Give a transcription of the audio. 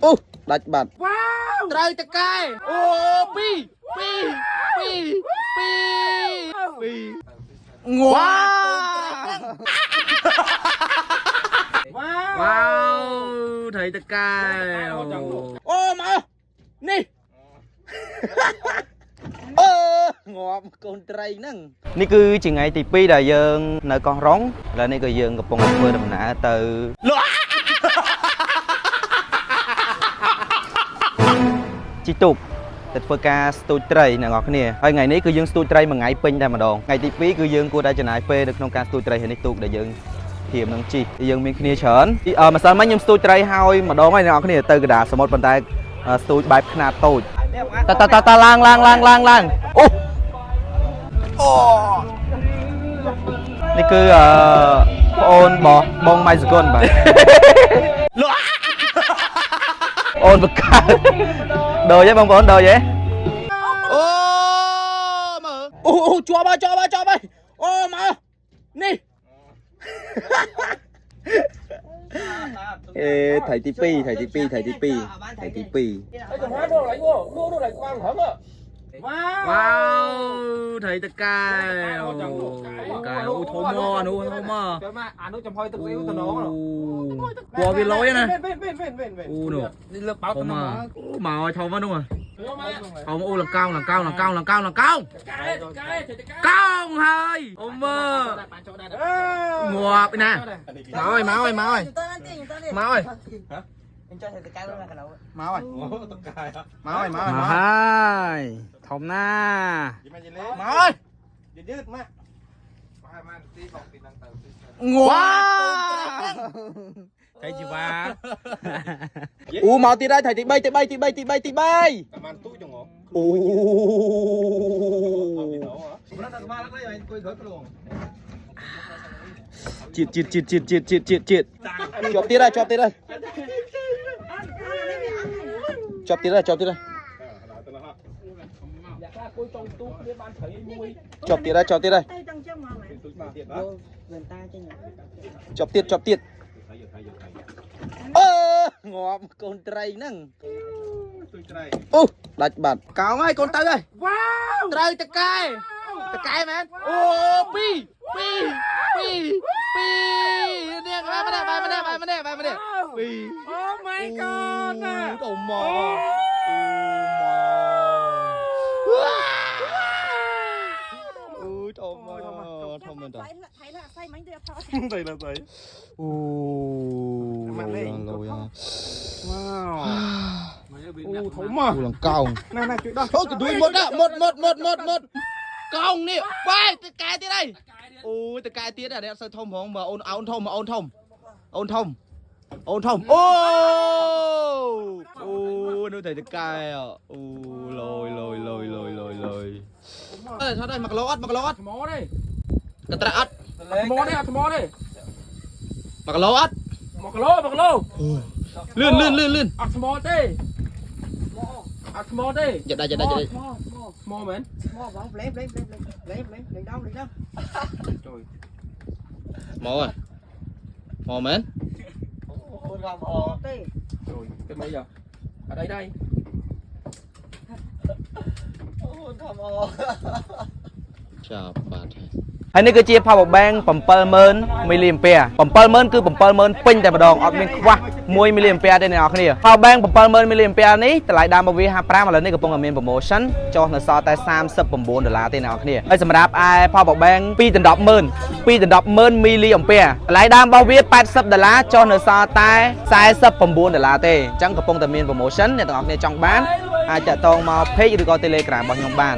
អូដាច់បាត់ត្រូវតកែអូពីងវ៉ាវ៉ាវថៃតកែអូមកនេះងាប់កូនត្រីហ្នឹងនេះគឺជាថ្ងៃទី2ដែលយើងនៅកោះរ៉ុងឥឡូវនេះក៏យើងកំពុងធ្វើដំណើរទៅជីទូកទៅធ្វើការស្ទូចត្រីអ្នកនរគ្នាហើយថ្ងៃនេះគឺយើងស្ទូចត្រីមួយថ្ងៃពេញតែម្ដងថ្ងៃទី2គឺយើងគួរតែចំណាយពេលនៅក្នុងការស្ទូចត្រីហើយនេះទូកដែលយើងធៀមនឹងជីយើងមានគ្នាច្រើនម្សិលមិញខ្ញុំស្ទូចត្រីហើយម្ដងហើយអ្នកនរគ្នាទៅកណ្ដាលសមុទ្រប៉ុន្តែស្ទូចបែបខ្នាតតូចតឡើងអូនេះគឺប្អូនបងម៉ៃសកុនបាទអូនបកើដូចទេបងប្អូនដូចទេអូមើលអូជាប់ហើយអូមកនេះថៃទី2វ៉ាវថៃតកែអូធំមកអានោះចំហុយទឹកវាទៅណងពណ៌វាលយណាអូនោះលើកបោកទៅមកឲ្យធំមកនោះធំអូលង្កោងកោងហើយអូមើងាប់ណាមកហើយem cho thầy tờ cái luôn là cái lẩu máu rồi máu rồi thòng na máu ơi wow cái gì ba máu tí đây thầy tí bay chiết chọp tí đây chọp tí đây chọp tí đây chọp tí đây chọp tiết ngọm con trai nâng đạch bật cáo ngay con trai ơi trai tờ cái mẹ pi nè bài mà nè oh my god đồ mò thông minh rồi thấy là say mấy đứa thôi thấy là say wow thấu mà lần cao này thôi cái đuôi một con nè vai từ cái tí đây ôi từ cái tí là đẹp sao thông không mà ôn thông nó thấy từ cái à lồi sao đây mặc lót mó đây cái ta ắt mó đây mặc lót lươn mó đây giật đây mò mến lấy đâu trời mò mến rồi cái mấy giờ ở đây chào bạnហើយនេះគឺជា power bank 70000 mAh 70000គឺ70000ពេញតែម្ដងអត់មានខ្វះ1 mAh ទេអ្នកនរគ្នា power bank 70000 mAh នេះតម្លៃដើមរបស់វា55ឥឡូវនេះកំពុងតែមាន promotion ចុះនៅសល់តែ$39ទេអ្នកនរគ្នាហើយសម្រាប់ឯ power bank 2ដល់100,000 mAh តម្លៃដើមរបស់វា$80ចុះនៅសល់តែ$49ទេអញ្ចឹងកំពុងតែមាន promotion អ្នកទាំងអស់គ្នាចង់បានអាចតាក់ទងមក page ឬក៏ Telegram របស់ខ្ញុំបាន